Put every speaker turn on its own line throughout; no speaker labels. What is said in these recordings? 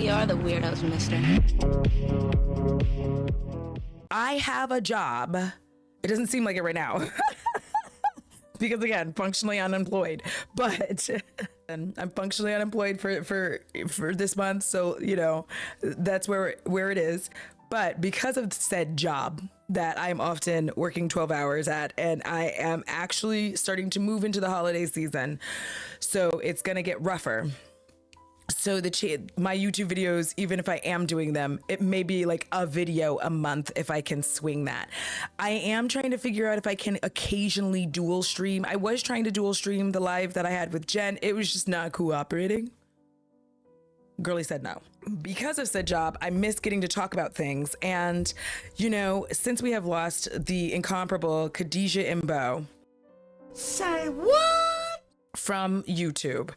We are the weirdos, mister.
I have a job. It doesn't seem like it right now. Because again, functionally unemployed, but I'm functionally unemployed for this month. So, you know, that's where it is. But because of said job that I'm often working 12 hours at, and I am actually starting to move into the holiday season, so it's going to get rougher. So my YouTube videos, even if I am doing them, it may be like a video a month if I can swing that. I am trying to figure out if I can occasionally dual stream. I was trying to dual stream the live that I had with Jen. It was just not cooperating. Girlie said no. Because of said job, I miss getting to talk about things. And, you know, since we have lost the incomparable Khadijah Imbo.
Say what?
From YouTube.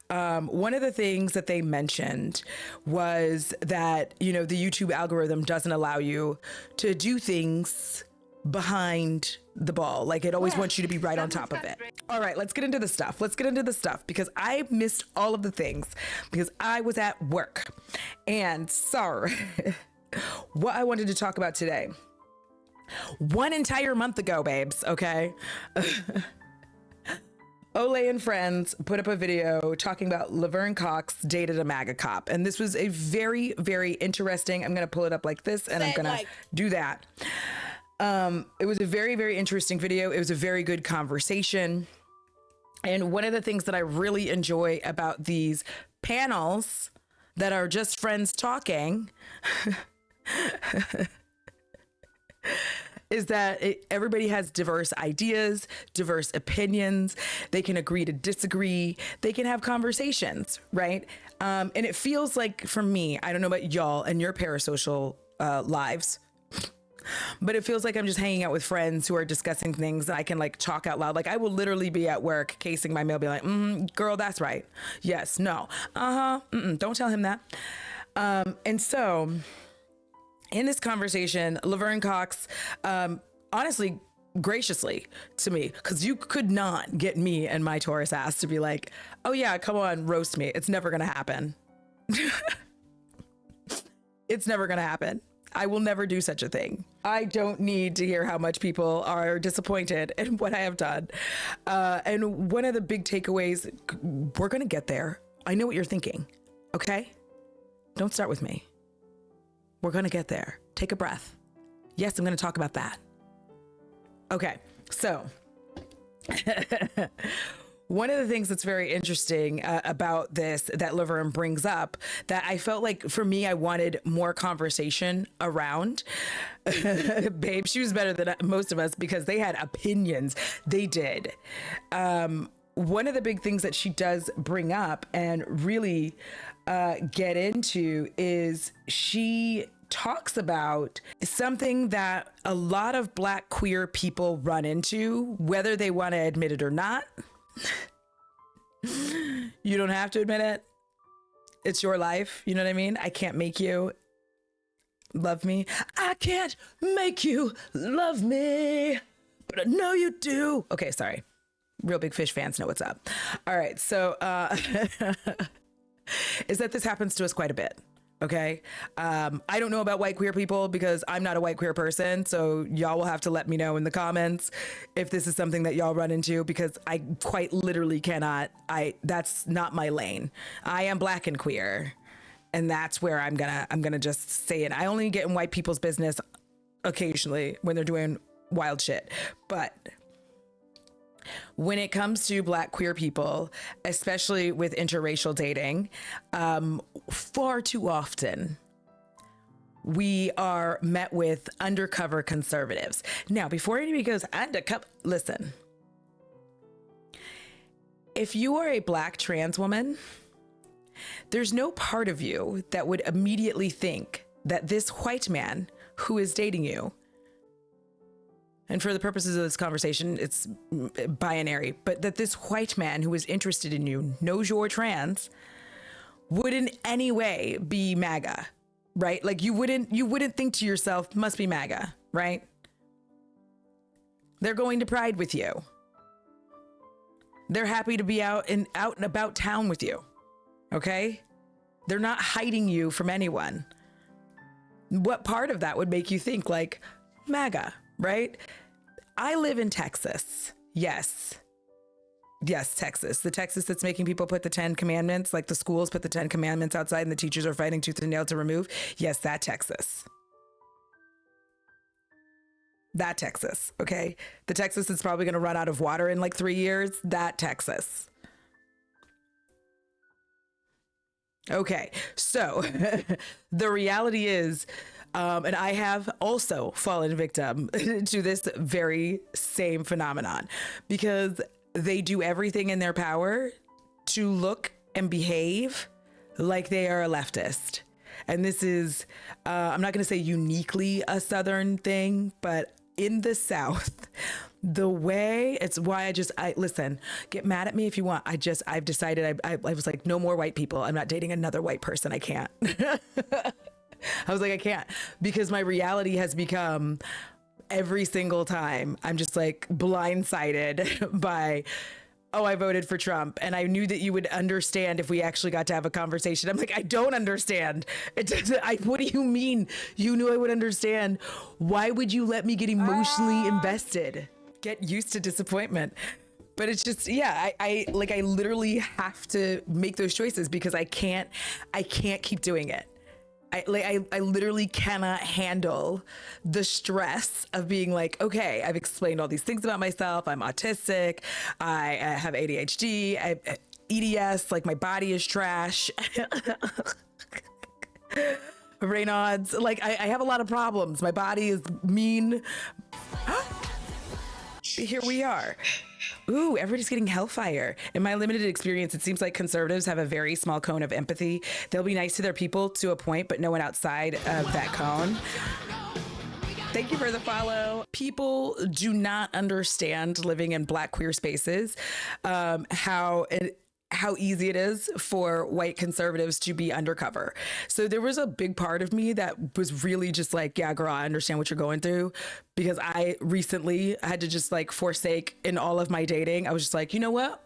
One of the things that they mentioned was that, you know, the YouTube algorithm doesn't allow you to do things behind the ball. Like it always wants you to be right on top of it. All right, let's get into the stuff. Because I missed all of the things because I was at work. And sorry, what I wanted to talk about today, one entire month ago, babes, okay? Olay and friends put up a video talking about Laverne Cox dated a MAGA cop. And this was a very, very interesting, I'm going to pull it up like this and I'm going to do that. It was a very, very interesting video. It was a very good conversation. And one of the things that I really enjoy about these panels that are just friends talking is that everybody has diverse ideas, diverse opinions. They can agree to disagree. They can have conversations, right? And it feels like, for me, I don't know about y'all and your parasocial lives, but it feels like I'm just hanging out with friends who are discussing things that I can like talk out loud. Like I will literally be at work casing my mail, be like, girl, that's right. Yes, no, don't tell him that. And so in this conversation, Laverne Cox, honestly, graciously to me, because you could not get me and my Taurus ass to be like, oh yeah, come on, roast me. It's never going to happen. It's never going to happen. I will never do such a thing. I don't need to hear how much people are disappointed in what I have done. And one of the big takeaways, we're going to get there. I know what you're thinking. Okay? Don't start with me. We're going to get there. Take a breath. Yes, I'm going to talk about that. Okay, so one of the things that's very interesting about this that Laverne brings up that I felt like for me, I wanted more conversation around. Babe, she was better than most of us because they had opinions. They did. One of the big things that she does bring up and really get into is she talks about something that a lot of Black queer people run into, whether they want to admit it or not. You don't have to admit it. It's your life. You know what I mean? I can't make you love me. I can't make you love me, but I know you do. Okay, sorry. Real Big Fish fans know what's up. All right. So, is that this happens to us quite a bit. Okay. I don't know about white queer people because I'm not a white queer person. So y'all will have to let me know in the comments if this is something that y'all run into, because I quite literally cannot. That's not my lane. I am Black and queer. And that's where I'm gonna just say it. I only get in white people's business occasionally when they're doing wild shit. But when it comes to Black queer people, especially with interracial dating, far too often we are met with undercover conservatives. Now, before anybody goes undercover, listen. If you are a Black trans woman, there's no part of you that would immediately think that this white man who is dating you, and for the purposes of this conversation, it's binary, but that this white man who is interested in you, knows you're trans, would in any way be MAGA, right? Like you wouldn't think to yourself, must be MAGA, right? They're going to Pride with you. They're happy to be out and about town with you. Okay? They're not hiding you from anyone. What part of that would make you think like MAGA, right? I live in Texas. Yes, Texas. The Texas that's making people put the 10 commandments, like the schools put the 10 commandments outside and the teachers are fighting tooth and nail to remove. Yes, that Texas. That Texas, okay? The Texas that's probably going to run out of water in like 3 years. That Texas. Okay, so the reality is, and I have also fallen victim to this very same phenomenon because they do everything in their power to look and behave like they are a leftist. And this is, I'm not going to say uniquely a Southern thing, but in the South, the way it's why I listen, get mad at me if you want. I've decided I was like, no more white people. I'm not dating another white person. I can't. I was like, I can't, because my reality has become every single time I'm just like blindsided by, oh, I voted for Trump. And I knew that you would understand if we actually got to have a conversation. I'm like, I don't understand. What do you mean? You knew I would understand. Why would you let me get emotionally invested? Get used to disappointment. But it's just, yeah, I literally have to make those choices because I can't keep doing it. I literally cannot handle the stress of being like, okay, I've explained all these things about myself. I'm autistic. I have ADHD. EDS, like my body is trash. Raynaud's, like I have a lot of problems. My body is mean. Here we are. Ooh, everybody's getting hellfire. In my limited experience, it seems like conservatives have a very small cone of empathy. They'll be nice to their people to a point, but no one outside of that cone. Thank you for the follow. People do not understand living in Black queer spaces, how easy it is for white conservatives to be undercover. So there was a big part of me that was really just like, yeah, girl, I understand what you're going through, because I recently had to just like forsake in all of my dating. I was just like, you know what?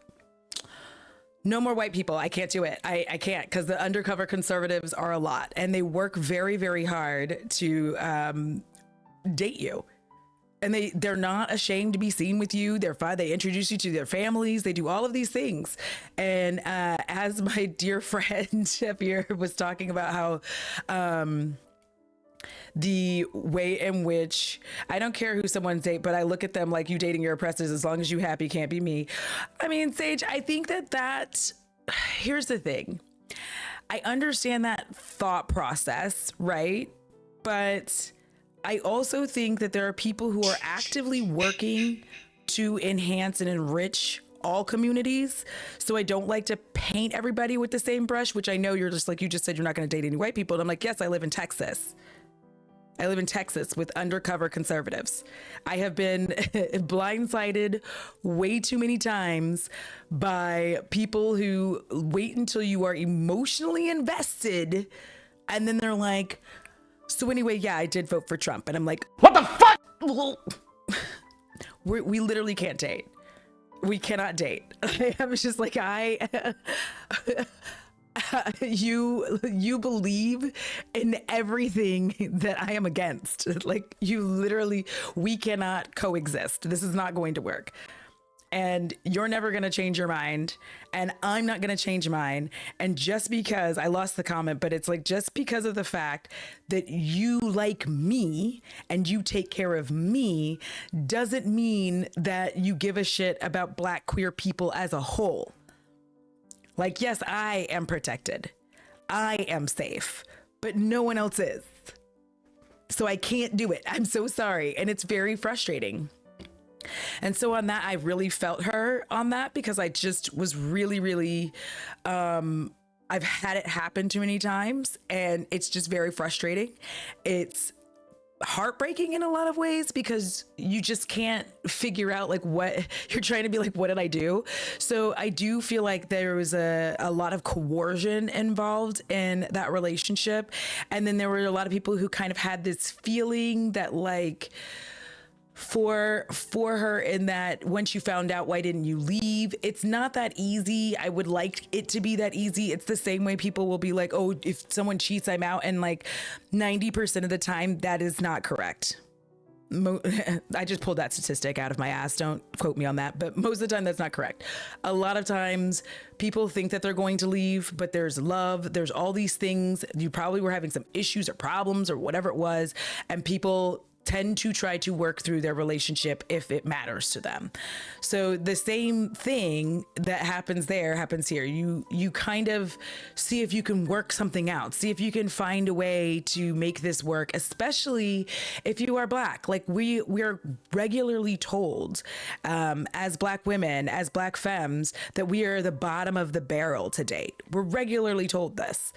No more white people. I can't do it. I can't, because the undercover conservatives are a lot and they work very, very hard to date you. And they're not ashamed to be seen with you. They're fine. They introduce you to their families. They do all of these things. And as my dear friend up here was talking about how the way in which, I don't care who someone's date, but I look at them like, you dating your oppressors, as long as you happy, can't be me. I mean, Sage, I think here's the thing. I understand that thought process, right? But I also think that there are people who are actively working to enhance and enrich all communities. So I don't like to paint everybody with the same brush, which I know you're just like, you just said you're not going to date any white people. And I'm like, yes, I live in Texas. I live in Texas with undercover conservatives. I have been blindsided way too many times by people who wait until you are emotionally invested. And then they're like, so anyway, yeah, I did vote for Trump. And I'm like,
What the fuck?
well, we literally can't date. We cannot date. I'm just like, you believe in everything that I am against. Like, we cannot coexist. This is not going to work. And you're never going to change your mind. And I'm not going to change mine. And just because I lost the comment, but it's like, just because of the fact that you like me and you take care of me doesn't mean that you give a shit about Black queer people as a whole. Like, yes, I am protected. I am safe, but no one else is. So I can't do it. I'm so sorry. And it's very frustrating. And so on that, I really felt her on that, because I just was really, really, I've had it happen too many times, and it's just very frustrating. It's heartbreaking in a lot of ways, because you just can't figure out like what you're trying to be like, what did I do? So I do feel like there was a lot of coercion involved in that relationship. And then there were a lot of people who kind of had this feeling that like, for her, in that once you found out, why didn't you leave? It's not that easy. I would like it to be that easy. It's the same way people will be like, oh, if someone cheats, I'm out. And like 90% of the time, that is not correct. I just pulled that statistic out of my ass. Don't quote me on that. But most of the time, that's not correct. A lot of times people think that they're going to leave, but there's love. There's all these things. You probably were having some issues or problems or whatever it was. And people tend to try to work through their relationship if it matters to them. So the same thing that happens there happens here. You kind of see if you can work something out, see if you can find a way to make this work, especially if you are Black. Like we're regularly told as Black women, as Black femmes, that we are the bottom of the barrel to date. We're regularly told this.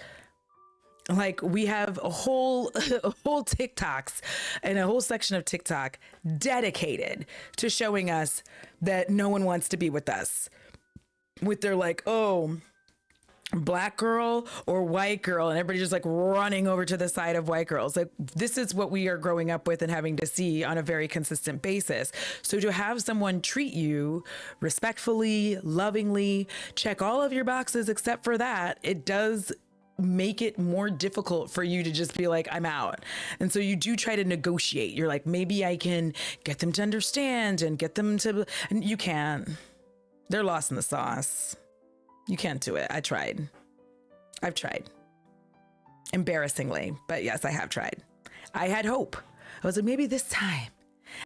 Like we have a whole TikToks and a whole section of TikTok dedicated to showing us that no one wants to be with us. With their like, oh, Black girl or white girl, and everybody just like running over to the side of white girls. Like this is what we are growing up with and having to see on a very consistent basis. So to have someone treat you respectfully, lovingly, check all of your boxes except for that, it does make it more difficult for you to just be like, I'm out. And so you do try to negotiate. You're like, maybe I can get them to understand and get them to, and you can't. They're lost in the sauce. You can't do it. I've tried. Embarrassingly, but yes, I have tried. I had hope. I was like, maybe this time.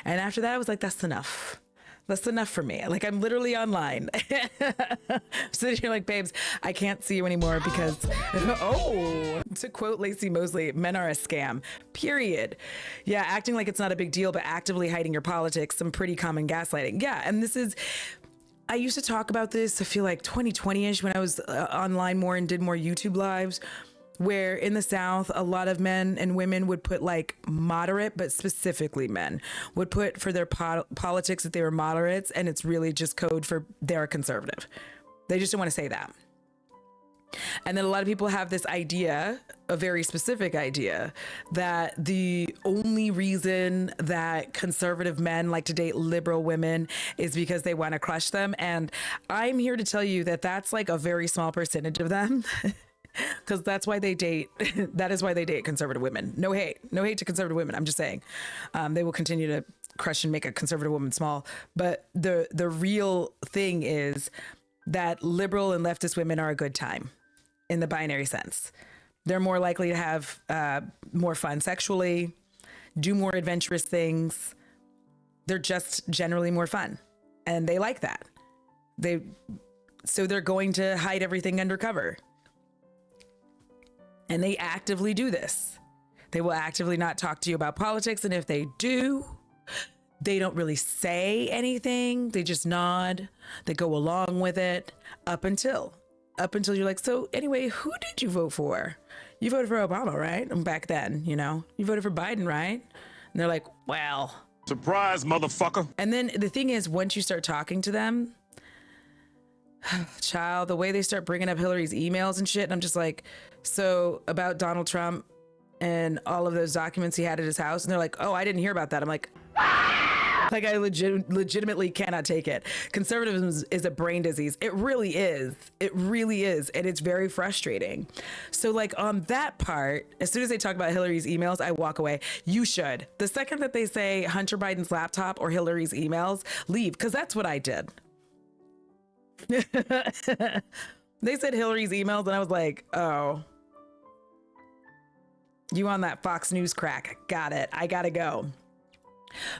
And after that, I was like, that's enough. That's enough for me. Like I'm literally online. Sitting here like, babes, I can't see you anymore because, oh, to quote Lacey Mosley, men are a scam, period. Yeah, acting like it's not a big deal, but actively hiding your politics, some pretty common gaslighting. Yeah, and this is, I used to talk about this, I feel like 2020-ish when I was online more and did more YouTube lives, where in the South, a lot of men and women would put like moderate, but specifically men would put for their politics that they were moderates, and it's really just code for they're conservative. They just don't want to say that. And then a lot of people have this idea, a very specific idea, that the only reason that conservative men like to date liberal women is because they want to crush them. And I'm here to tell you that that's like a very small percentage of them. Because that's why they date. That is why they date conservative women. No hate to conservative women. I'm just saying, they will continue to crush and make a conservative woman small. But the real thing is that liberal and leftist women are a good time in the binary sense. They're more likely to have more fun sexually, do more adventurous things. They're just generally more fun, and they like that. So they're going to hide everything undercover. And they actively do this. They will actively not talk to you about politics. And if they do, they don't really say anything. They just nod. They go along with it up until you're like, so anyway, who did you vote for? You voted for Obama, right? And back then, you voted for Biden, right? And they're like, well.
Surprise, motherfucker.
And then the thing is, once you start talking to them, child, the way they start bringing up Hillary's emails and shit, and I'm just like, so about Donald Trump and all of those documents he had at his house, and they're like, oh, I didn't hear about that. I'm like, I legitimately cannot take it. Conservatism is a brain disease. It really is. It really is. And it's very frustrating. So like on that part, as soon as they talk about Hillary's emails, I walk away. You should. The second that they say Hunter Biden's laptop or Hillary's emails, leave, because that's what I did. They said Hillary's emails, and I was like, oh, you on that Fox News crack. Got it. I gotta go.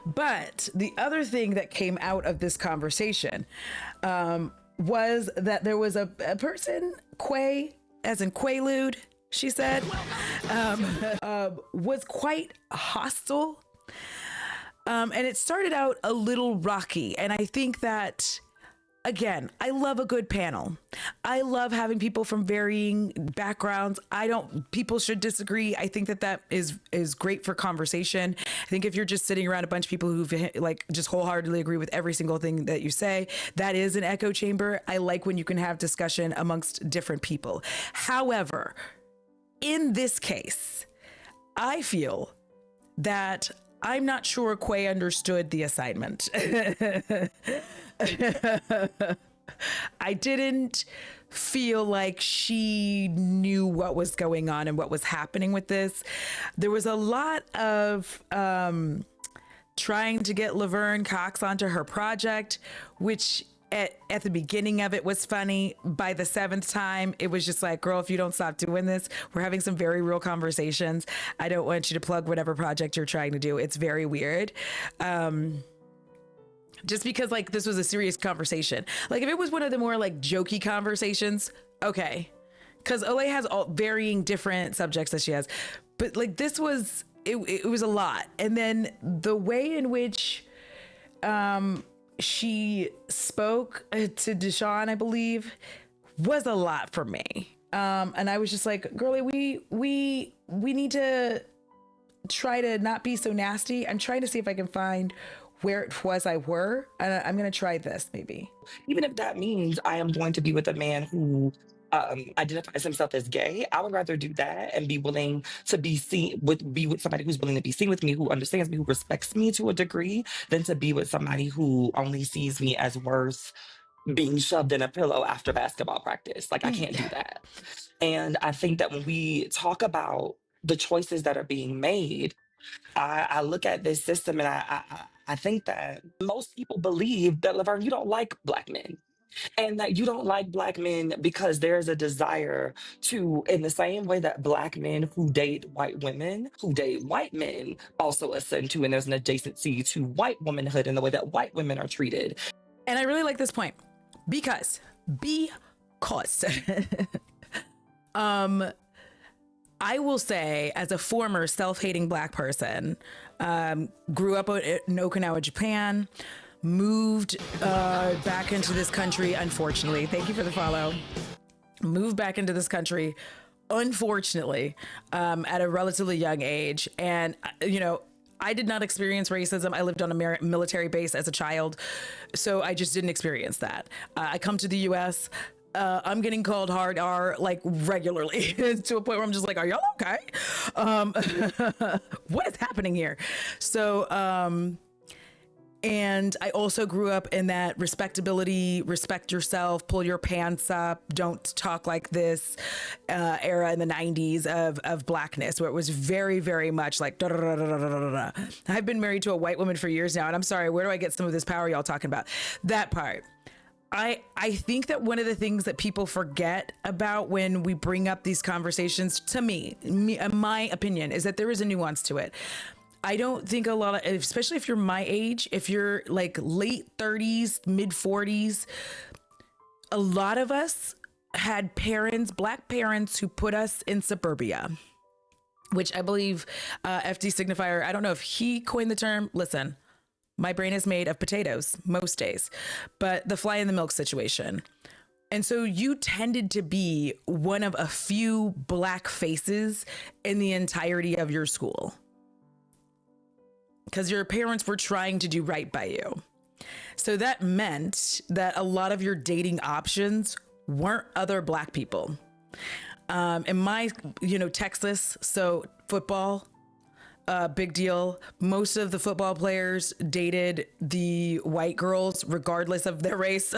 But the other thing that came out of this conversation was that there was a person, Quay, as in Quaalude, she said, was quite hostile. And it started out a little rocky. And I think that, again, I love a good panel. I love having people from varying backgrounds. People should disagree. I think that is great for conversation. I think if you're just sitting around a bunch of people who like just wholeheartedly agree with every single thing that you say, that is an echo chamber. I like when you can have discussion amongst different people. However, in this case, I feel that I'm not sure Quay understood the assignment. I didn't feel like she knew what was going on and what was happening with this. There was a lot of trying to get Laverne Cox onto her project, which at the beginning of it was funny. By the seventh time, it was just like, girl, if you don't stop doing this, we're having some very real conversations. I don't want you to plug whatever project you're trying to do. It's very weird. Just because like this was a serious conversation. Like if it was one of the more like jokey conversations, okay. Because Olay has all varying different subjects that she has. But like this was, it was a lot. And then the way in which she spoke to Deshaun, I believe, was a lot for me. And I was just like, girlie, we need to try to not be so nasty. I'm trying to see if I can find where it was I'm going to try this maybe.
Even if that means I am going to be with a man who identifies himself as gay, I would rather do that and be willing to be with somebody who's willing to be seen with me, who understands me, who respects me to a degree, than to be with somebody who only sees me as worth being shoved in a pillow after basketball practice. Like I can't do that. And I think that when we talk about the choices that are being made, I look at this system and I think that most people believe that, Laverne, you don't like Black men. And that you don't like Black men because there's a desire to, in the same way that Black men who date white women, who date white men, also ascend to, and there's an adjacency to white womanhood in the way that white women are treated.
And I really like this point because I will say, as a former self-hating Black person, grew up in Okinawa, Japan, moved back into this country, unfortunately. Thank you for the follow. Moved back into this country, unfortunately, at a relatively young age. And, you know, I did not experience racism. I lived on a military base as a child, so I just didn't experience that. I come to the U.S., I'm getting called hard R like regularly to a point where I'm just like, are y'all okay? What is happening here? So, and I also grew up in that respectability, respect yourself, pull your pants up, don't talk like this era in the 90s of Blackness, where it was very, very much like, da, da, da, da, da, da, da. I've been married to a white woman for years now, and I'm sorry, where do I get some of this power y'all talking about? That part. I think that one of the things that people forget about when we bring up these conversations, to me, my opinion, is that there is a nuance to it. I don't think a lot of, especially if you're my age, if you're like late 30s, mid 40s, a lot of us had parents, Black parents, who put us in suburbia, which I believe FD Signifier, I don't know if he coined the term. Listen, my brain is made of potatoes most days, but the fly in the milk situation. And so you tended to be one of a few Black faces in the entirety of your school because your parents were trying to do right by you. So that meant that a lot of your dating options weren't other Black people. In my, Texas, so football, big deal. Most of the football players dated the white girls, regardless of their race.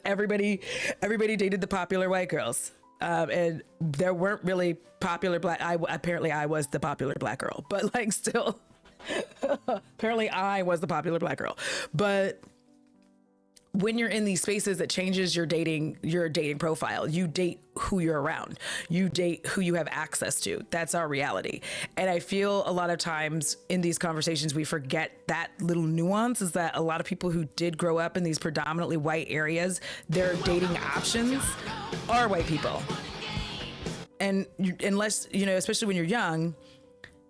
Everybody dated the popular white girls. And there weren't really popular Black. Apparently I was the popular Black girl, but like still, apparently I was the popular Black girl. But when you're in these spaces, it changes your dating profile. You date who you're around. You date who you have access to. That's our reality. And I feel a lot of times in these conversations, we forget that little nuance, is that a lot of people who did grow up in these predominantly white areas, their dating options are white people. And unless, especially when you're young,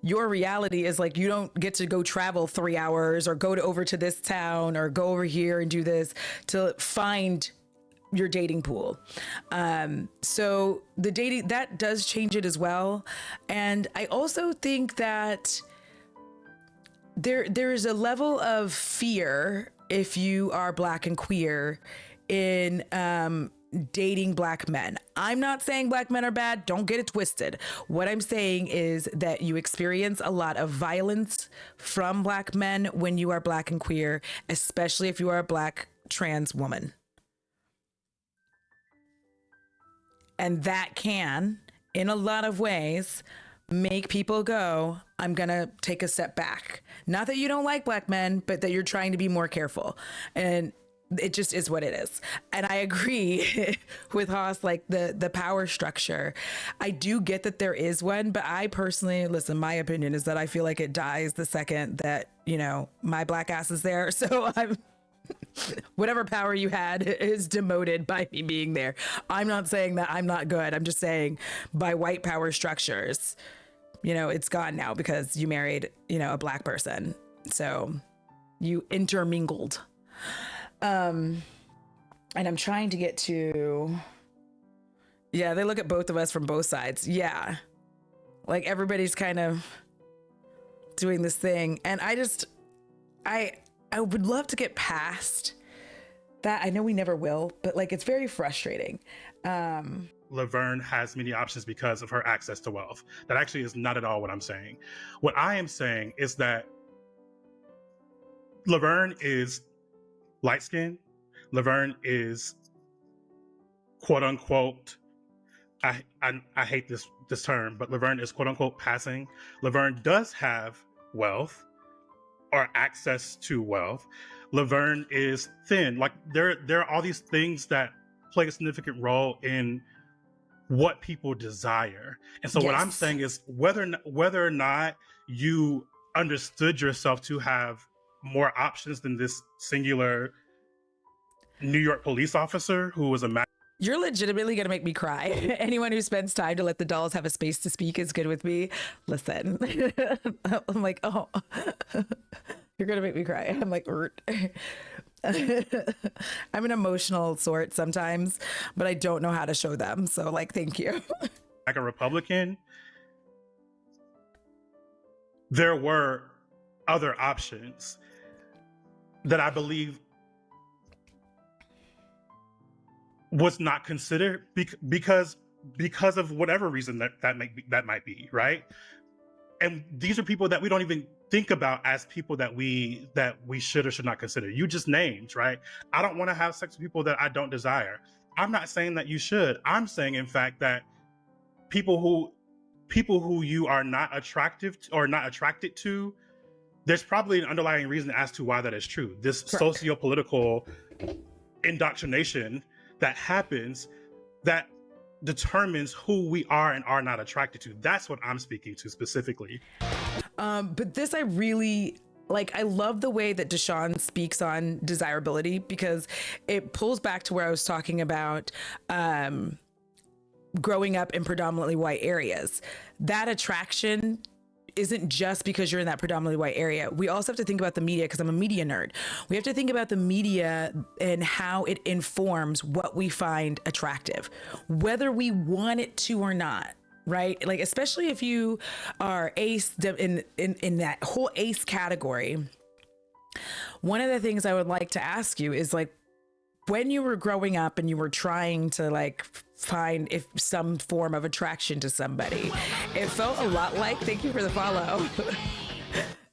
your reality is like, you don't get to go travel 3 hours or go over to this town or go over here and do this to find your dating pool. So the dating, that does change it as well. And I also think that there is a level of fear if you are Black and queer in dating black men. I'm not saying black men are bad. Don't get it twisted. What I'm saying is that you experience a lot of violence from black men when you are black and queer, especially if you are a black trans woman. And that can, in a lot of ways, make people go, I'm going to take a step back. Not that you don't like black men, but that you're trying to be more careful. And it just is what it is. And I agree with Haas, like the power structure. I do get that there is one, but I personally, listen, my opinion is that I feel like it dies the second that, you know, my black ass is there. So I'm, whatever power you had is demoted by me being there. I'm not saying that I'm not good. I'm just saying by white power structures, you know, it's gone now because you married, you know, a black person. So you intermingled. And I'm trying to get to, yeah, they look at both of us from both sides. Yeah. Like everybody's kind of doing this thing. And I would love to get past that. I know we never will, but like, it's very frustrating.
Laverne has many options because of her access to wealth. That actually is not at all what I'm saying. What I am saying is that Laverne is light skinned. Laverne is quote unquote, I hate this term, but Laverne is quote unquote passing. Laverne does have wealth or access to wealth. Laverne is thin. Like there are all these things that play a significant role in what people desire. And so what I'm saying is whether or not you understood yourself to have more options than this singular New York police officer who was a
You're legitimately going to make me cry. Anyone who spends time to let the dolls have a space to speak is good with me. Listen, I'm like, oh, you're going to make me cry. I'm like, I'm an emotional sort sometimes, but I don't know how to show them. So like, thank you.
like a Republican, there were other options that I believe was not considered because of whatever reason that might be, right? And these are people that we don't even think about as people that we should or should not consider. You just named, right? I don't want to have sex with people that I don't desire. I'm not saying that you should. I'm saying, in fact, that people who you are not attractive to, or not attracted to, there's probably an underlying reason as to why that is true. This socio-political indoctrination that happens that determines who we are and are not attracted to. That's what I'm speaking to specifically.
But this, I really like. I love the way that Deshaun speaks on desirability because it pulls back to where I was talking about growing up in predominantly white areas. That attraction isn't just because you're in that predominantly white area. We also have to think about the media, because I'm a media nerd. We have to think about the media and how it informs what we find attractive, whether we want it to or not, right? Like, especially if you are ace in that whole ace category. One of the things I would like to ask you is, like, when you were growing up and you were trying to like find some form of attraction to somebody, it felt a lot like, thank you for the follow.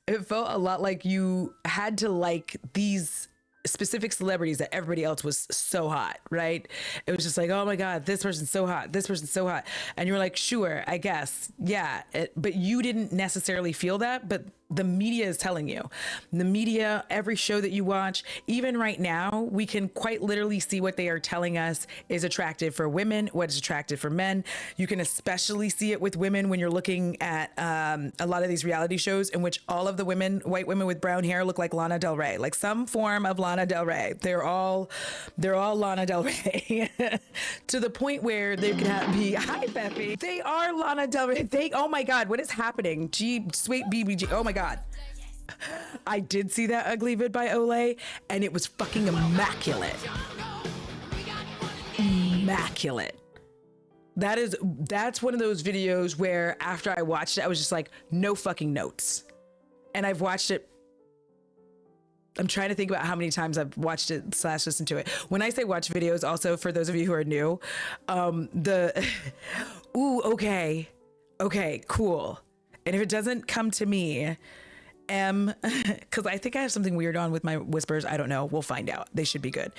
It felt a lot like you had to like these specific celebrities that everybody else was so hot, right? It was just like, oh my God, this person's so hot. This person's so hot. And you were like, sure, I guess. Yeah. But you didn't necessarily feel that, but the media is telling you. The media, every show that you watch, even right now, we can quite literally see what they are telling us is attractive for women, what is attractive for men. You can especially see it with women when you're looking at a lot of these reality shows in which all of the women, white women with brown hair, look like Lana Del Rey, like some form of Lana Del Rey. They're all Lana Del Rey to the point where they can be, hi Peppy, they are Lana Del Rey. Oh my God, what is happening? Sweet BBG, oh my God. I did see that ugly vid by Olay, and it was fucking immaculate. Immaculate. That's one of those videos where after I watched it, I was just like, no fucking notes. And I've watched it I'm trying to think about how many times I've watched it / listened to it. When I say watch videos, also for those of you who are new, ooh, okay, cool. And if it doesn't come to me, because I think I have something weird on with my whispers. I don't know. We'll find out. They should be good.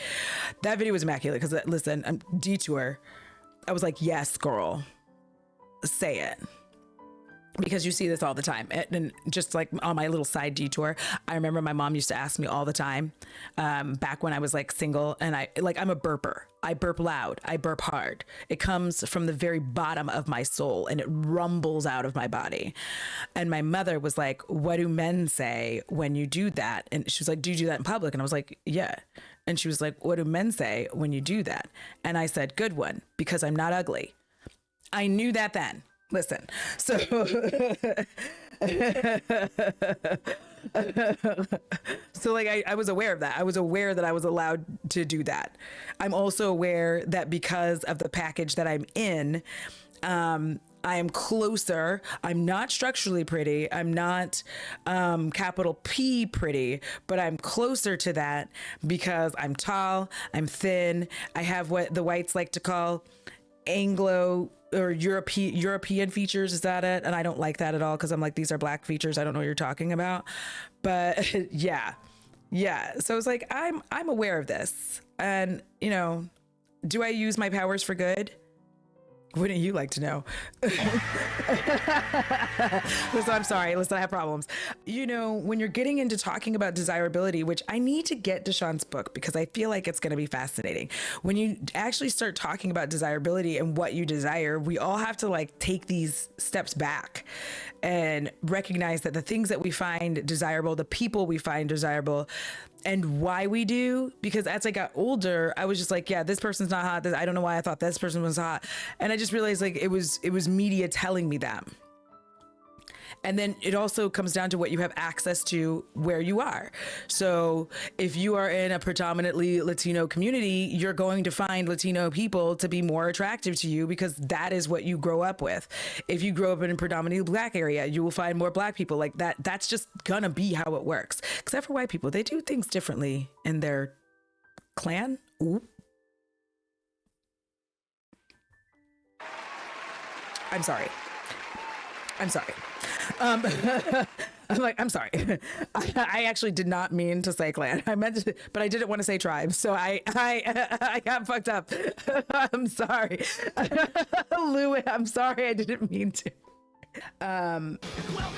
That video was immaculate because listen, I'm Detour. I was like, yes, girl, say it. Because you see this all the time. And just like on my little side detour, I remember my mom used to ask me all the time, back when I was like single, and I'm a burper. I burp loud. I burp hard. It comes from the very bottom of my soul and it rumbles out of my body. And my mother was like, what do men say when you do that? And she was like, do you do that in public? And I was like, yeah. And she was like, what do men say when you do that? And I said, good one, because I'm not ugly. I knew that then. Listen, so so like I was aware of that. I was aware that I was allowed to do that. I'm also aware that because of the package that I'm in, I am closer. I'm not structurally pretty. I'm not capital P pretty, but I'm closer to that because I'm tall, I'm thin. I have what the whites like to call Anglo or European features. Is that it? And I don't like that at all because I'm like, these are black features. I don't know what you're talking about. But yeah. So it's like, I'm aware of this. And, you know, do I use my powers for good? Wouldn't you like to know? Listen, I'm sorry. Listen, I have problems. You know, when you're getting into talking about desirability, which I need to get Deshaun's book because I feel like it's going to be fascinating. When you actually start talking about desirability and what you desire, we all have to like take these steps back and recognize that the things that we find desirable, the people we find desirable, and why we do, because as I got older, I was just like, yeah, this person's not hot. I don't know why I thought this person was hot. And I just realized like it was media telling me that. And then it also comes down to what you have access to where you are. So if you are in a predominantly Latino community, you're going to find Latino people to be more attractive to you because that is what you grow up with. If you grow up in a predominantly black area, you will find more black people like that. That's just gonna be how it works. Except for white people, they do things differently in their clan. Ooh. I'm sorry. I'm like, I'm sorry. I actually did not mean to say clan. I meant to, but I didn't want to say tribe. So I got fucked up. I'm sorry. Lou, I'm sorry. I didn't mean to.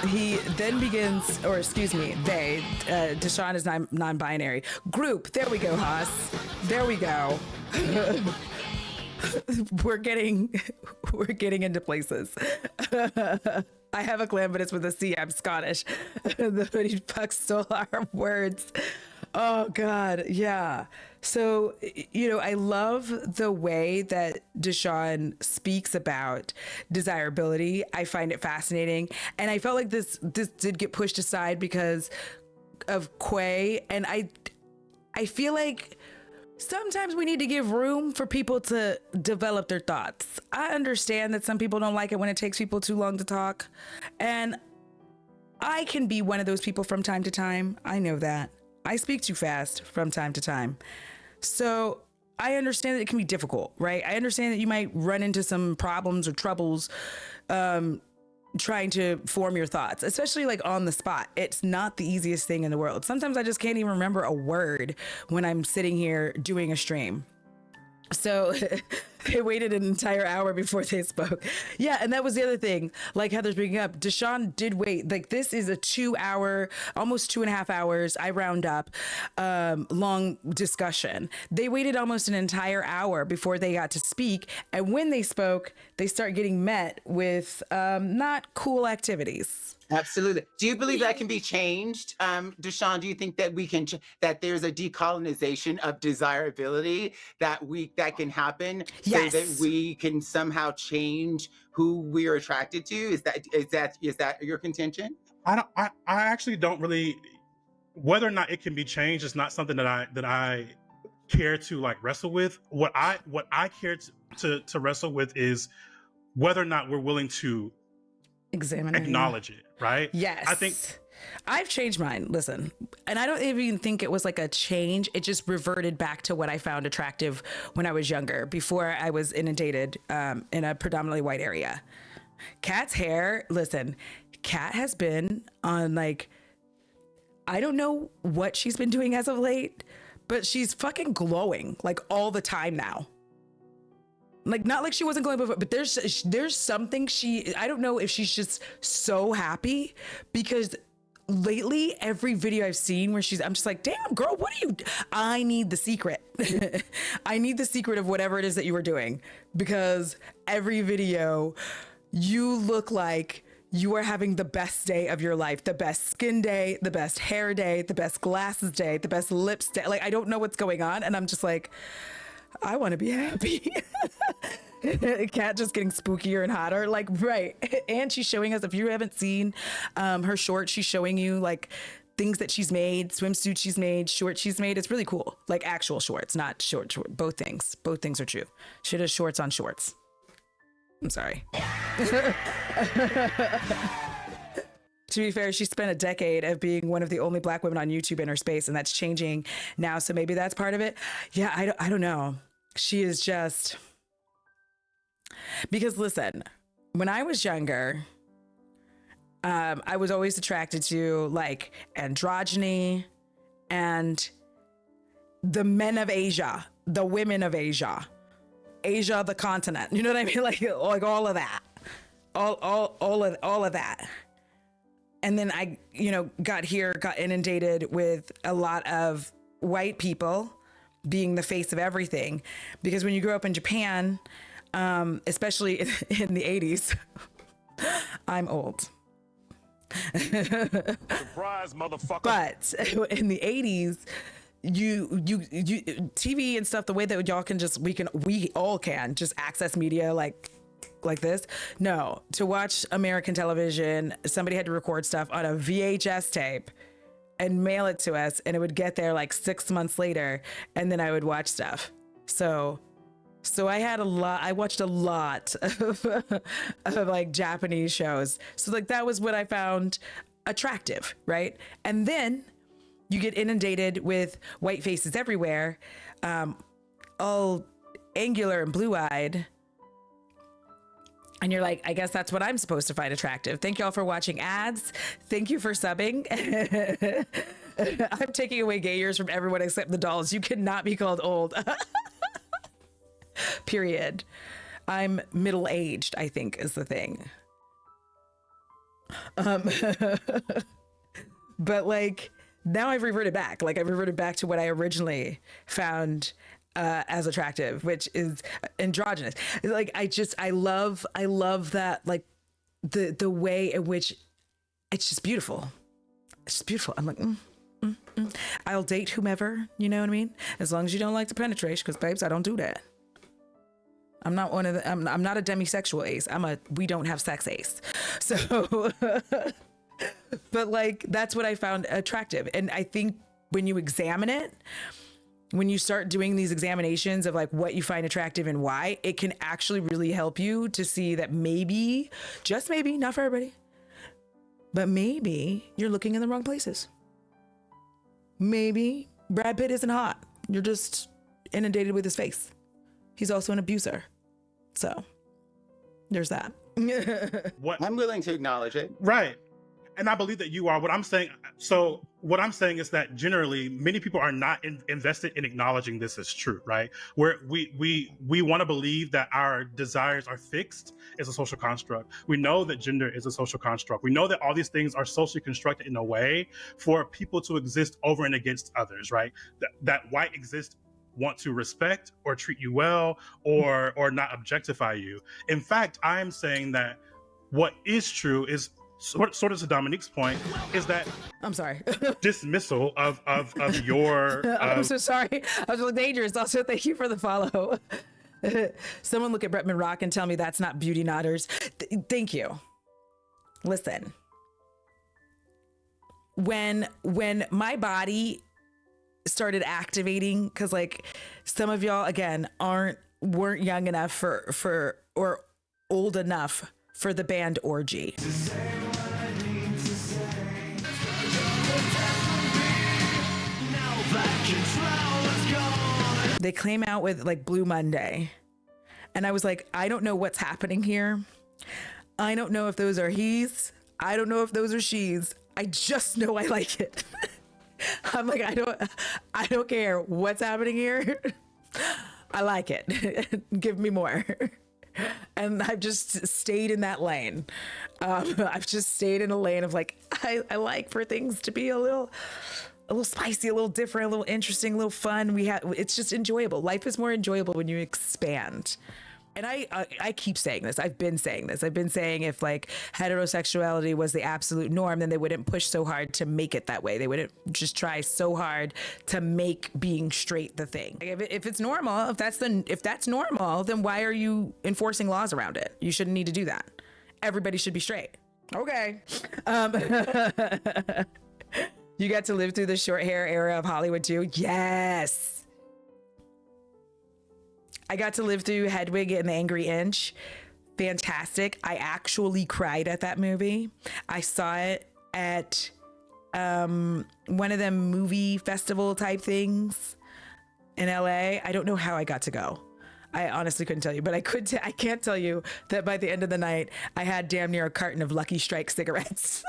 He then begins, or excuse me, Deshaun is non-binary. Group. There we go, Haas. There we go. We're getting into places. I have a clan, but it's with a C. I'm Scottish. The hoodie fuck stole our words. Oh God, yeah. So, you know, I love the way that Deshaun speaks about desirability. I find it fascinating, and I felt like this did get pushed aside because of Quay, and I feel like sometimes we need to give room for people to develop their thoughts. I understand that some people don't like it when it takes people too long to talk. And I can be one of those people from time to time. I know that. I speak too fast from time to time. So I understand that it can be difficult, right? I understand that you might run into some problems or troubles trying to form your thoughts, especially like on the spot. It's not the easiest thing in the world. Sometimes I just can't even remember a word when I'm sitting here doing a stream. So they waited an entire hour before they spoke. Yeah, and that was the other thing. Like Heather's bringing up, Deshaun did wait. Like this is a 2 hour, almost 2.5 hours, I round up, long discussion. They waited almost an entire hour before they got to speak. And when they spoke, they start getting met with not cool activities.
Absolutely. Do you believe that can be changed, Deshaun? Do you think that that there's a decolonization of desirability that can happen,
Yes.
so that we can somehow change who we are attracted to? Is that your contention?
I actually don't really, whether or not it can be changed is not something that I care to like wrestle with. What I care to wrestle with is whether or not we're willing to
Examine
acknowledge it, right?
Yes.
I think
I've changed mine. Listen, and I don't even think it was like a change. It just reverted back to what I found attractive when I was younger, before I was inundated in a predominantly white area. Kat's hair, listen, Kat has been on like, I don't know what she's been doing as of late, but she's fucking glowing like all the time now. Like, not like she wasn't glowing before, but there's something I don't know if she's just so happy, because lately every video I've seen where I'm just like, damn girl, I need the secret. I need the secret of whatever it is that you were doing, because every video you look like you are having the best day of your life, the best skin day, the best hair day, the best glasses day, the best lips day. Like, I don't know what's going on. And I'm just like, I want to be happy. Cat just getting spookier and hotter. Like, right. And she's showing us, if you haven't seen her short, she's showing you like things that she's made, swimsuits she's made, shorts she's made. It's really cool. Like actual shorts, not short. Both things are true. She does shorts on shorts. I'm sorry. To be fair, she spent a decade of being one of the only Black women on YouTube in her space, and that's changing now. So maybe that's part of it. Yeah, I don't know. She is just... Because listen, when I was younger, I was always attracted to like androgyny and the men of Asia, the women of Asia, the continent. You know what I mean? Like all of that, all of that. And then I, got inundated with a lot of white people being the face of everything. Because when you grow up in Japan, especially in the 80s, I'm old.
Surprise, motherfucker.
But in the 80s, you TV and stuff, the way that y'all can we all can just access media like this. No, to watch American television, somebody had to record stuff on a VHS tape and mail it to us, and it would get there like 6 months later, and then I would watch stuff. So I watched a lot of like Japanese shows. So like that was what I found attractive, right? And then you get inundated with white faces everywhere, all angular and blue-eyed. And you're like, I guess that's what I'm supposed to find attractive. Thank y'all for watching ads. Thank you for subbing. I'm taking away gay years from everyone except the dolls. You cannot be called old. Period. I'm middle-aged, I think, is the thing. But like now I've reverted back. Like I've reverted back to what I originally found as attractive, which is androgynous. Like I love that, like the way in which it's just beautiful. It's just beautiful. I'm like, I'll date whomever, you know what I mean? As long as you don't like the penetration, because babes, I don't do that. I'm not one of the, I'm not a demisexual ace. We don't have sex ace. So, but like, that's what I found attractive. And I think when you examine it, when you start doing these examinations of like what you find attractive and why, it can actually really help you to see that maybe, just maybe, not for everybody, but maybe you're looking in the wrong places. Maybe Brad Pitt isn't hot. You're just inundated with his face. He's also an abuser. So there's that.
What
I'm willing to acknowledge it.
Right. And I believe that you are. What I'm saying is that generally many people are not invested in acknowledging this as true, right? Where we want to believe that our desires are fixed as a social construct. We know that gender is a social construct. We know that all these things are socially constructed in a way for people to exist over and against others, right? That white exists want to respect or treat you well or not objectify you. In fact, I'm saying that what is true is sort of to Dominique's point is that
I'm sorry.
dismissal of your
I'm so sorry. I was really dangerous. Also, thank you for the follow. Someone look at Bretman Rock and tell me that's not beauty nodders. Thank you. Listen, when my body started activating, because like some of y'all again weren't young enough for or old enough for the band Orgy. They came out with like Blue Monday. And I was like, I don't know what's happening here. I don't know if those are he's. I don't know if those are she's. I just know I like it. I'm like, I don't care what's happening here. I like it. Give me more. And I've just stayed in that lane. I've just stayed in a lane of like, I like for things to be a little spicy, a little different, a little interesting, a little fun. It's just enjoyable. Life is more enjoyable when you expand. And I keep saying this. I've been saying this. I've been saying if like heterosexuality was the absolute norm, then they wouldn't push so hard to make it that way. They wouldn't just try so hard to make being straight the thing. If it's normal, if that's normal, then why are you enforcing laws around it? You shouldn't need to do that. Everybody should be straight. Okay. You got to live through the short hair era of Hollywood too? Yes. I got to live through Hedwig and the Angry Inch. Fantastic. I actually cried at that movie. I saw it at one of them movie festival type things in LA. I don't know how I got to go. I honestly couldn't tell you, but I can't tell you that by the end of the night, I had damn near a carton of Lucky Strike cigarettes.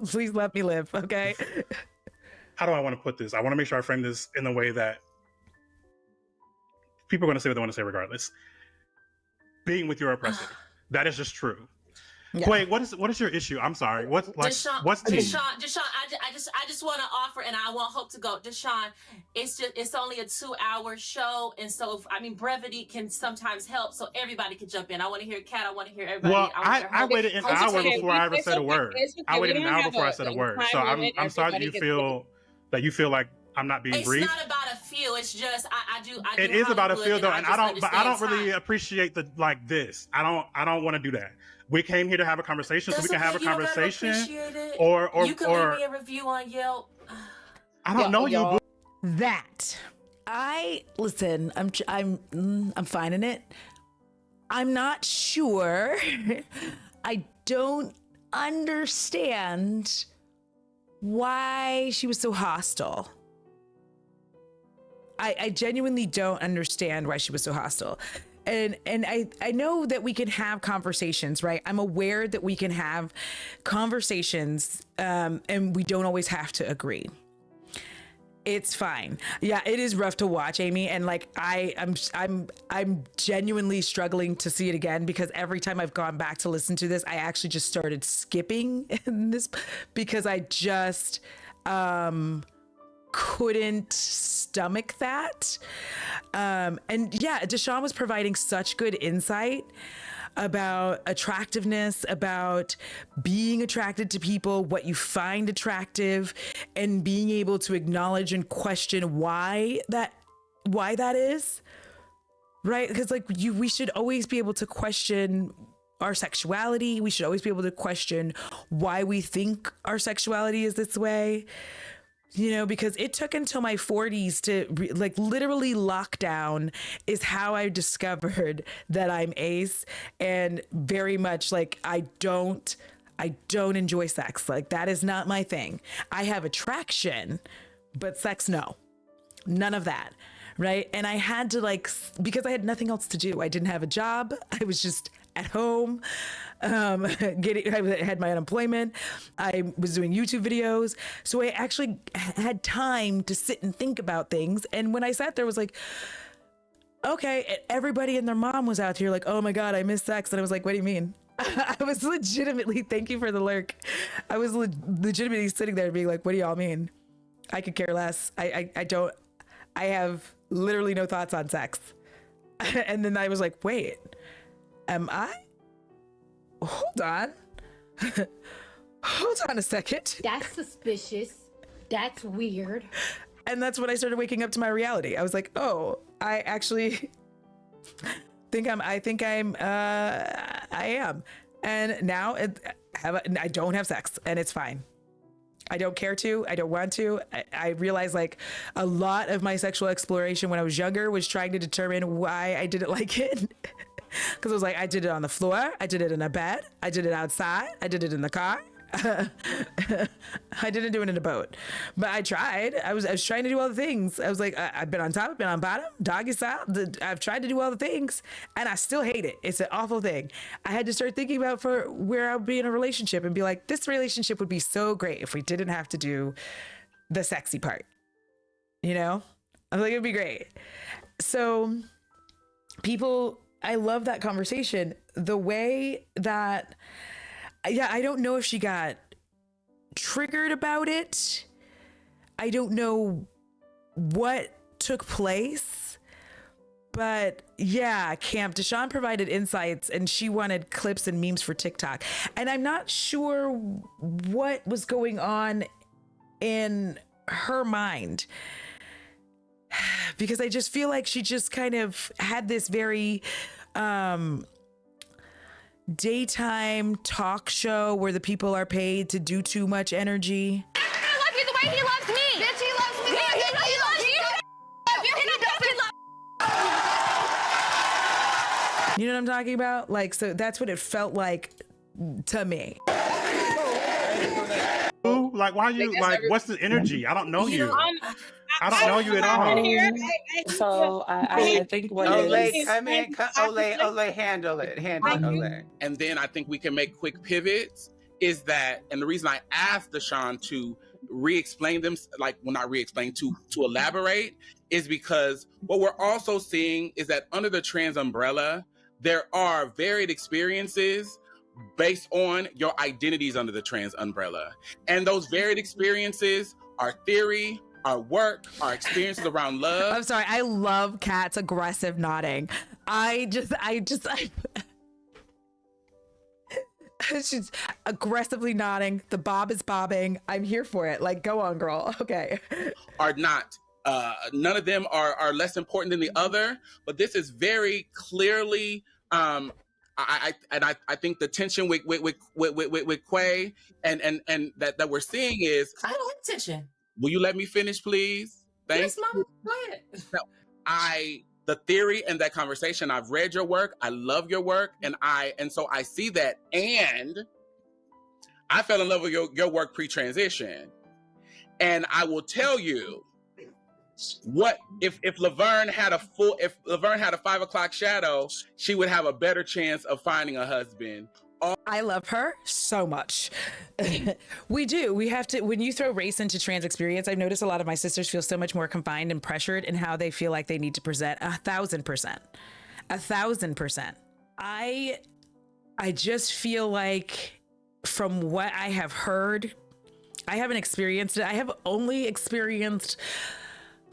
Please let me live, okay?
How do I want to put this? I want to make sure I frame this in a way that people are going to say what they want to say regardless. Being with your oppressor. That is just true. Yeah. Wait, what is your issue? I'm sorry. What's
Deshaun, I just want to offer, and I want Hope to go. Deshaun, it's only a 2-hour show, and so brevity can sometimes help, so everybody can jump in. I want to hear Kat. I want to hear everybody.
Well, I waited an hour before I ever said a word. I waited an hour before I said a word. So I'm sorry that you feel like I'm not being brief.
It's not about a feel. It's just I do.
It is about a feel though, and I don't really appreciate the like this. I don't want to do that. We came here to have a conversation, so we can have a conversation. Or
you can leave me a review on Yelp.
I don't know you.
That listen. I'm finding it. I'm not sure. I don't understand why she was so hostile. I genuinely don't understand why she was so hostile. And I know that we can have conversations, right? I'm aware that we can have conversations and we don't always have to agree. It's fine. Yeah, it is rough to watch, Amy. And like I'm genuinely struggling to see it again because every time I've gone back to listen to this, I actually just started skipping in this because I just couldn't stomach that. And yeah, Deshaun was providing such good insight about attractiveness, about being attracted to people, what you find attractive, and being able to acknowledge and question why that is, right? Because like we should always be able to question our sexuality. We should always be able to question why we think our sexuality is this way. You know, because it took until my 40s to literally lockdown is how I discovered that I'm ace, and very much like I don't enjoy sex. Like that is not my thing. I have attraction, but sex, no, none of that. Right. And I had to because I had nothing else to do. I didn't have a job. I was just at home. I had my unemployment. I was doing YouTube videos. So I actually had time to sit and think about things. And when I sat there, I was like, okay, everybody and their mom was out here like, oh my God, I miss sex. And I was like, what do you mean? I was legitimately, thank you for the lurk. I was legitimately sitting there being like, what do y'all mean? I could care less. I have literally no thoughts on sex. And then I was like, wait, am I? Hold on. Hold on a second.
That's suspicious. That's weird.
And that's when I started waking up to my reality. I was like, oh, I actually I am. And now I don't have sex and it's fine. I don't care to, I don't want to. I realized like a lot of my sexual exploration when I was younger was trying to determine why I didn't like it. Because I was like, I did it on the floor, I did it in a bed, I did it outside, I did it in the car, I didn't do it in a boat, but I tried. I was trying to do all the things. I was like, I've been on top, I've been on bottom, doggy style. I've tried to do all the things, and I still hate it. It's an awful thing. I had to start thinking about for where I would be in a relationship and be like, this relationship would be so great if we didn't have to do the sexy part. You know, I was like, it'd be great. So people, I love that conversation. The way that, yeah, I don't know if she got triggered about it. I don't know what took place, but yeah, Camp Deshawn provided insights and she wanted clips and memes for TikTok. And I'm not sure what was going on in her mind, because I just feel like she just kind of had this very daytime talk show where the people are paid to do too much energy.
I love you the way he loves me. Bitch, he loves me. He loves you.
You know what I'm talking about? Like, so that's what it felt like to me.
Ooh, like, why are you like? What's the energy? I don't know you. I don't know you at all.
So I think what
Olay,
is
come in. Olay, handle it. Olay.
And then I think we can make quick pivots. Is that, and the reason I asked Deshawn to re-explain them, like, well, not re-explain, to elaborate, is because what we're also seeing is that under the trans umbrella, there are varied experiences based on your identities under the trans umbrella. And those varied experiences are theory, our work, our experiences around love.
I'm sorry. I love Kat's aggressive nodding. She's aggressively nodding. The bob is bobbing. I'm here for it. Like, go on, girl. Okay.
Are not. None of them are less important than the other, but this is very clearly. I think the tension with Quay and that we're seeing is.
I don't like tension.
Will you let me finish, please?
Yes, Mama. Go ahead.
The theory and that conversation, I've read your work. I love your work. And so I see that. And I fell in love with your work pre-transition. And I will tell you what, if Laverne had a 5 o'clock shadow, she would have a better chance of finding a husband.
I love her so much. We do. We have to, when you throw race into trans experience, I've noticed a lot of my sisters feel so much more confined and pressured in how they feel like they need to present. 1,000%. 1,000%. I just feel like, from what I have heard, I haven't experienced it. I have only experienced,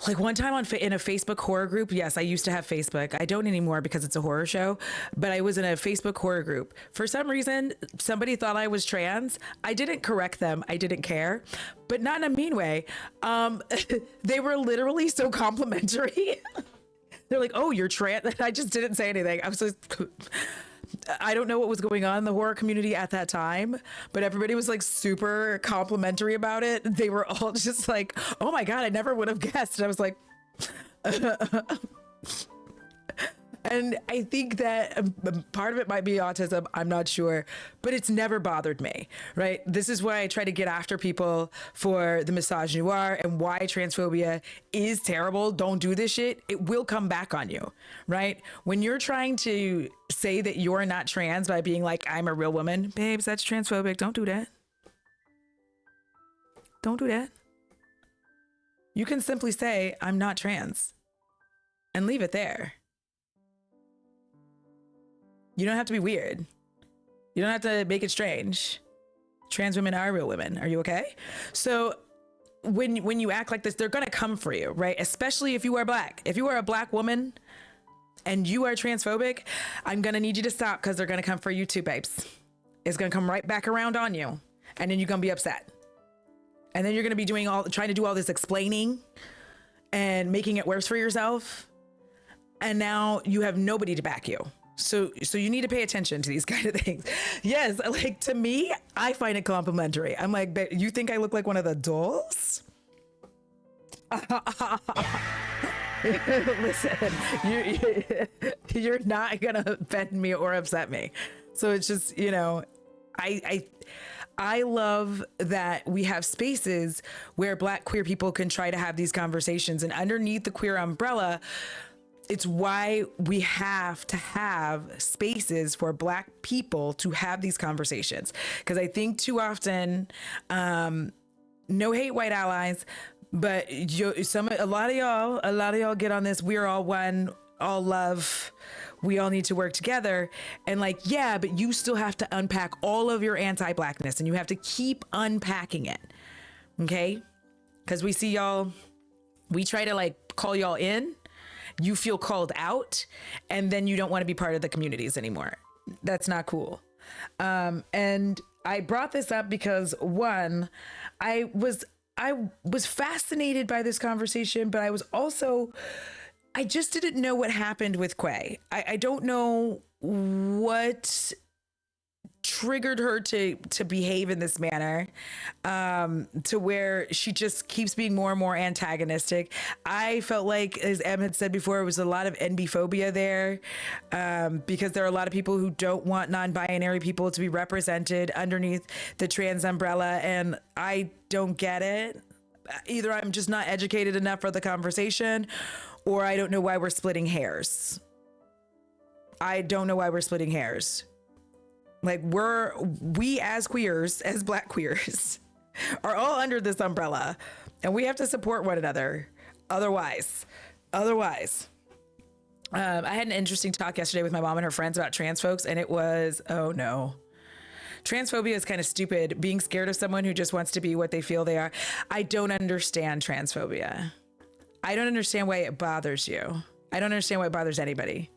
like, one time in a Facebook horror group. Yes, I used to have Facebook. I don't anymore because it's a horror show, but I was in a Facebook horror group. For some reason, somebody thought I was trans. I didn't correct them. I didn't care, but not in a mean way. They were literally so complimentary. They're like, oh, you're trans. I just didn't say anything. I was like, I don't know what was going on in the horror community at that time, but everybody was like super complimentary about it. They were all just like, oh my God, I never would have guessed. And I was like, and I think that part of it might be autism. I'm not sure, but it's never bothered me, right? This is why I try to get after people for the misogynoir and why transphobia is terrible. Don't do this shit. It will come back on you, right? When you're trying to say that you're not trans by being like, I'm a real woman, babes, that's transphobic. Don't do that. Don't do that. You can simply say, I'm not trans, and leave it there. You don't have to be weird. You don't have to make it strange. Trans women are real women. Are you okay? So when you act like this, they're gonna come for you, right? Especially if you are black. If you are a black woman and you are transphobic, I'm gonna need you to stop, because they're gonna come for you too, babes. It's gonna come right back around on you, and then you're gonna be upset. And then you're gonna be trying to do all this explaining and making it worse for yourself. And now you have nobody to back you. So you need to pay attention to these kind of things. Yes, like, to me, I find it complimentary. I'm like, you think I look like one of the dolls? Listen, you're not gonna offend me or upset me. So it's just, you know, I love that we have spaces where Black queer people can try to have these conversations, and underneath the queer umbrella, it's why we have to have spaces for Black people to have these conversations. Because I think too often, no hate, white allies, but a lot of y'all get on this. We're all one, all love. We all need to work together. And like, yeah, but you still have to unpack all of your anti-Blackness, and you have to keep unpacking it. Okay? Because we see y'all, we try to like call y'all in, you feel called out, and then you don't want to be part of the communities anymore. That's not cool. And I brought this up because one, I was fascinated by this conversation, but I just didn't know what happened with Quay. I don't know what triggered her to behave in this manner, to where she just keeps being more and more antagonistic. I felt like, as Em had said before, it was a lot of NB phobia there, because there are a lot of people who don't want non-binary people to be represented underneath the trans umbrella, and I don't get it. Either I'm just not educated enough for the conversation, or I don't know why we're splitting hairs. I don't know why we're splitting hairs. Like, we as queers, as Black queers, are all under this umbrella, and we have to support one another. Otherwise, I had an interesting talk yesterday with my mom and her friends about trans folks, and it was, oh no. Transphobia is kind of stupid. Being scared of someone who just wants to be what they feel they are. I don't understand transphobia. I don't understand why it bothers you. I don't understand why it bothers anybody.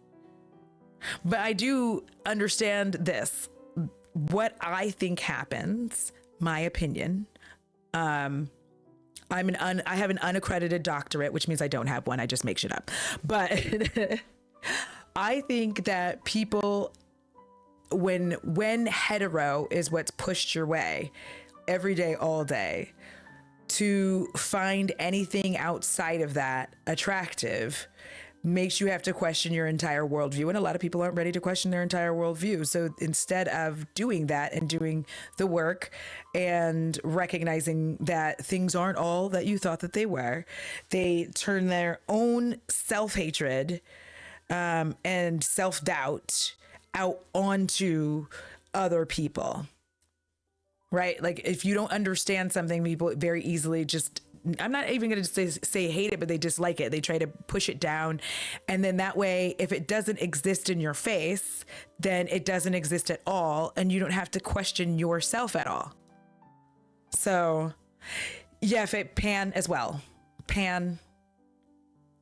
But I do understand this. What I think happens, my opinion, I have an unaccredited doctorate, which means I don't have one. I just make shit up. But I think that people, when hetero is what's pushed your way every day, all day, to find anything outside of that attractive makes you have to question your entire worldview. And a lot of people aren't ready to question their entire worldview. So instead of doing that and doing the work and recognizing that things aren't all that you thought that they were, they turn their own self-hatred and self-doubt out onto other people. Right? Like, if you don't understand something, people very easily just, I'm not even going to say hate it, but they dislike it. They try to push it down. And then that way, if it doesn't exist in your face, then it doesn't exist at all. And you don't have to question yourself at all. So yeah, pan as well. Pan,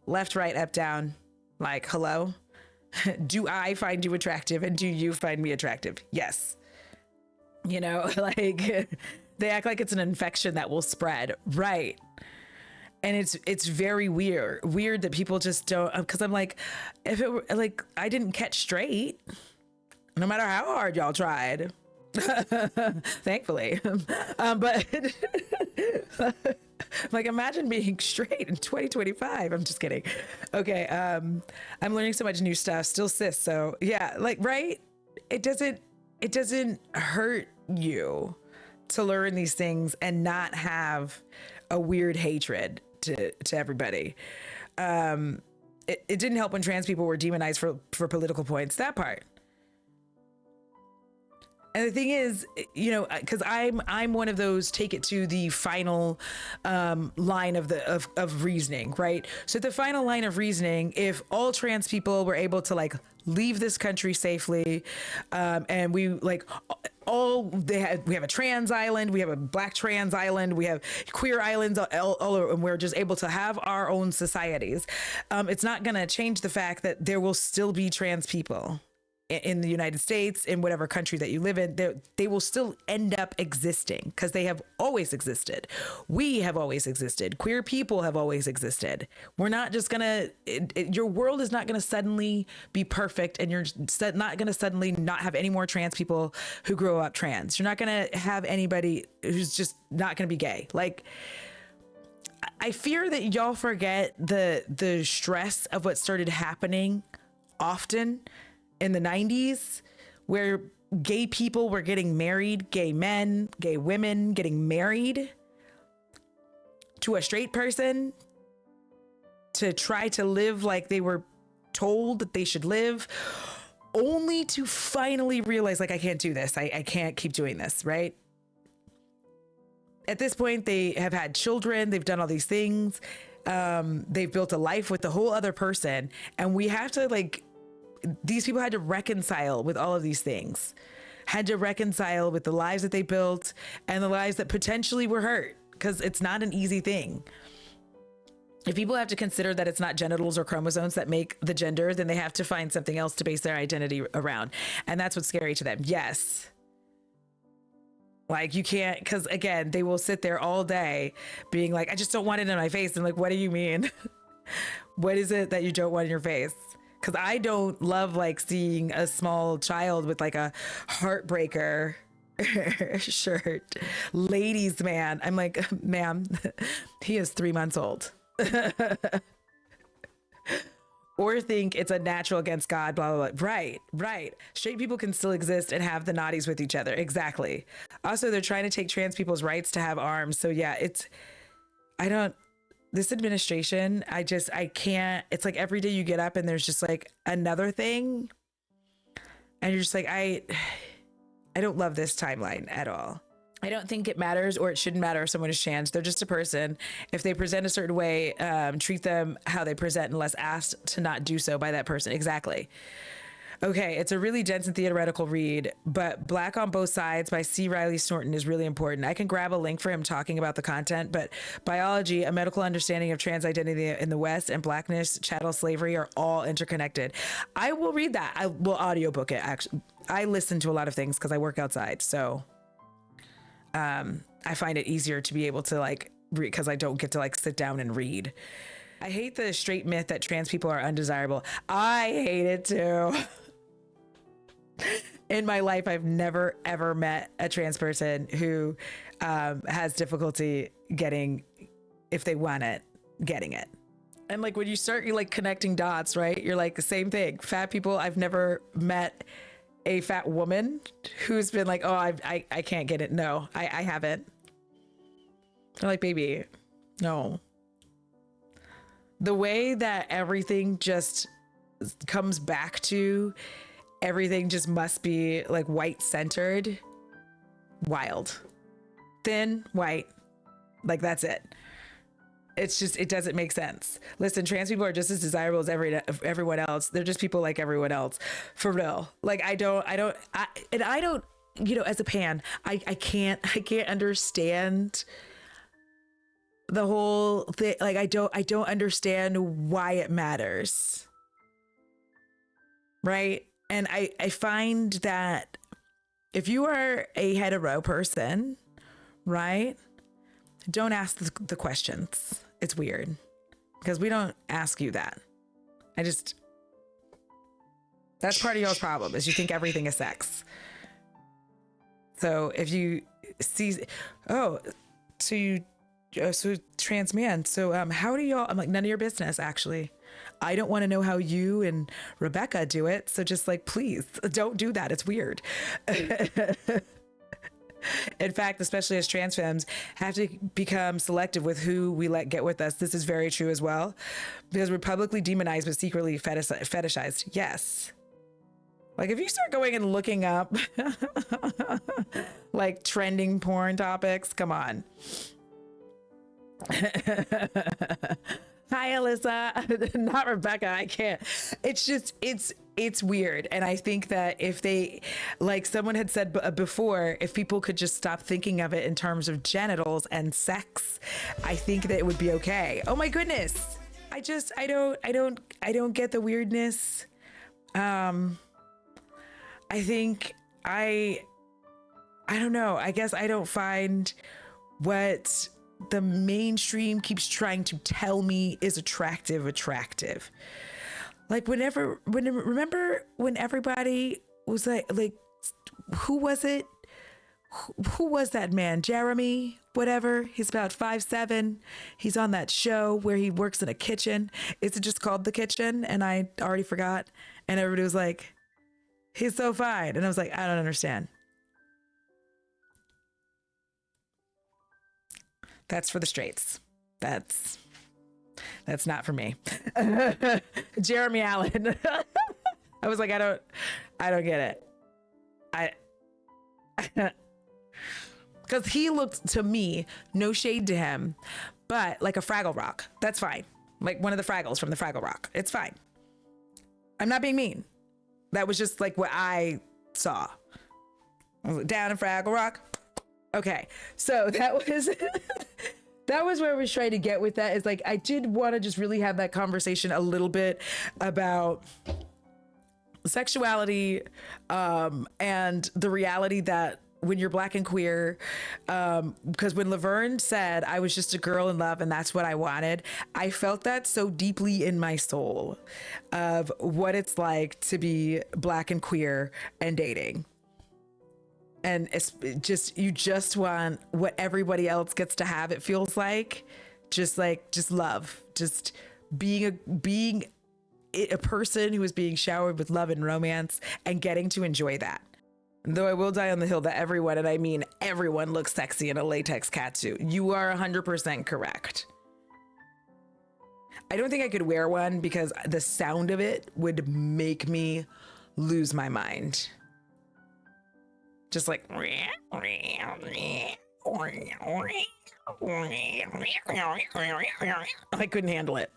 left, right, up, down. Like, hello? Do I find you attractive, and do you find me attractive? Yes. You know, like, they act like it's an infection that will spread. Right. And it's very weird that people just don't, because I'm like, if it were like, I didn't catch straight, no matter how hard y'all tried, thankfully. But like, imagine being straight in 2025. I'm just kidding. Okay. I'm learning so much new stuff, still cis. So yeah, like, right. It doesn't hurt you to learn these things and not have a weird hatred to everybody. It didn't help when trans people were demonized for political points, that part. And the thing is, you know, because I'm one of those take it to the final line of reasoning, right? So the final line of reasoning, if all trans people were able to like leave this country safely, and we like we have a trans island, we have a Black trans island, we have queer islands all over, and we're just able to have our own societies. It's not going to change the fact that there will still be trans people in the United States, in whatever country that you live in. They will still end up existing because they have always existed. We have always existed. Queer people have always existed. We're not just gonna, your world is not gonna suddenly be perfect, and you're not gonna suddenly not have any more trans people who grow up trans. You're not gonna have anybody who's just not gonna be gay. Like, I fear that y'all forget the stress of what started happening often in the 90s, where gay people were getting married, gay men, gay women getting married to a straight person to try to live like they were told that they should live, only to finally realize, like, I can't do this. I can't keep doing this, right? At this point, they have had children. They've done all these things. They've built a life with the whole other person. And we have to, like, these people had to reconcile with all of these things, had to reconcile with the lives that they built and the lives that potentially were hurt, because it's not an easy thing. If people have to consider that it's not genitals or chromosomes that make the gender, then they have to find something else to base their identity around. And that's what's scary to them. Yes. Like, you can't, because again, they will sit there all day being like, I just don't want it in my face. And like, what do you mean? What is it that you don't want in your face? Because I don't love like seeing a small child with like a heartbreaker shirt. Ladies man. I'm like, ma'am, he is 3 months old. Or think it's a natural against God, blah, blah, blah. Right. Straight people can still exist and have the naughties with each other. Exactly. Also, they're trying to take trans people's rights to have arms. So yeah, this administration, I can't, it's like every day you get up and there's just like another thing. And you're just like, I don't love this timeline at all. I don't think it matters, or it shouldn't matter if someone is trans. They're just a person. If they present a certain way, treat them how they present unless asked to not do so by that person. Exactly. Okay, it's a really dense and theoretical read, but Black on Both Sides by C. Riley Snorton is really important. I can grab a link for him talking about the content, but biology, a medical understanding of trans identity in the West, and Blackness, chattel slavery are all interconnected. I will read that. I will audiobook it, actually. I listen to a lot of things because I work outside, so I find it easier to be able to like read because I don't get to like sit down and read. I hate the straight myth that trans people are undesirable. I hate it too. In my life, I've never, ever met a trans person who has difficulty getting, if they want it, getting it. And like when you start, you're like connecting dots, right? You're like the same thing. Fat people, I've never met a fat woman who's been like, oh, I can't get it. No, I haven't. They're like, baby, no. The way that everything just comes back to everything just must be like white centered, wild, thin, white. Like that's it. It's just, it doesn't make sense. Listen, trans people are just as desirable as everyone else. They're just people like everyone else, for real. Like I don't, you know, as a pan, I can't understand the whole thing. Like I don't understand why it matters. Right. And I find that if you are a hetero person, right, don't ask the questions. It's weird because we don't ask you that. That's part of y'all's problem is you think everything is sex. So if you see, so trans man. So how do y'all, I'm like, none of your business, actually. I don't want to know how you and Rebecca do it. So just like, please don't do that. It's weird. In fact, especially as trans femmes, have to become selective with who we let get with us. This is very true as well, because we're publicly demonized but secretly fetishized. Yes. Like if you start going and looking up like trending porn topics, come on. Hi, Alyssa. Not Rebecca. I can't. It's just, it's weird. And I think that if they, like someone had said before, if people could just stop thinking of it in terms of genitals and sex, I think that it would be okay. Oh my goodness. I don't get the weirdness. I think I don't know. I guess I don't find what the mainstream keeps trying to tell me is attractive. Like remember when everybody was like, who was it? Who was that man? Jeremy, whatever. He's about 5'7". He's on that show where he works in a kitchen. Is it just called The Kitchen? And I already forgot. And everybody was like, He's so fine. And I was like, I don't understand. That's for the straights. That's not for me. Jeremy Allen. I was like, I don't get it. Because he looked to me, no shade to him, but like a Fraggle Rock. That's fine. Like one of the Fraggles from the Fraggle Rock. It's fine. I'm not being mean. That was just like what I saw. I was like, down in Fraggle Rock. Okay. So that was that was where I was trying to get with that, is like, I did want to just really have that conversation a little bit about sexuality, and the reality that when you're Black and queer, because when Laverne said I was just a girl in love and that's what I wanted, I felt that so deeply in my soul of what it's like to be Black and queer and dating. And it's just, you just want what everybody else gets to have, it feels like. Just love, just being a person who is being showered with love and romance and getting to enjoy that. Though I will die on the hill that everyone, and I mean everyone, looks sexy in a latex catsuit. You are 100% correct. I don't think I could wear one because the sound of it would make me lose my mind. Just like, I couldn't handle it.